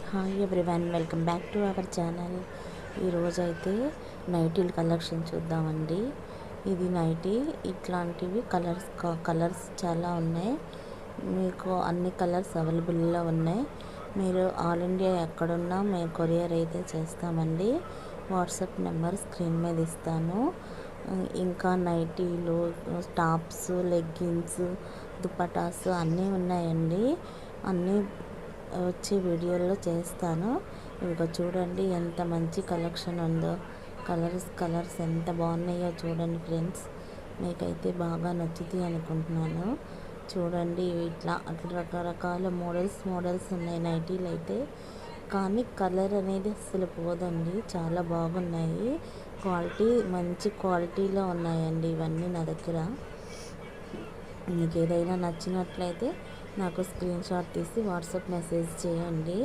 Hi everyone, welcome back to our channel. ఈరోజైతే నైటీల collection చూద్దామండి. ఇది నైటీ, ఇట్లాంటివి కలర్స్ చాలా ఉన్నాయి. మీకు అన్ని కలర్స్ అవైలబుల్లో ఉన్నాయి. మీరు ఆల్ ఇండియా ఎక్కడున్నా మేము కొరియర్ అయితే చేస్తామండి. వాట్సాప్ నెంబర్ స్క్రీన్ మీద ఇస్తాను. ఇంకా నైటీలు, టాప్స్, లెగ్గిన్స్, దుపటాస్ అన్నీ ఉన్నాయండి. అన్నీ వచ్చే వీడియోలో చేస్తాను. ఇదిగో చూడండి ఎంత మంచి కలెక్షన్ ఉందో. కలర్స్ ఎంత బాగున్నాయో చూడండి ఫ్రెండ్స్. మీకైతే బాగా నచ్చుతాయి అనుకుంటున్నాను. చూడండి అట్లా రకరకాల మోడల్స్ ఉన్నాయి నైటీలు అయితే. కానీ కలర్ అనేది అస్సలు పోదండి, చాలా బాగున్నాయి. మంచి క్వాలిటీలో ఉన్నాయండి ఇవన్నీ నా దగ్గర. మీకు ఏదైనా నచ్చినట్లయితే నాకు స్క్రీన్ షాట్ తీసి వాట్సాప్ మెసేజ్ చేయండి.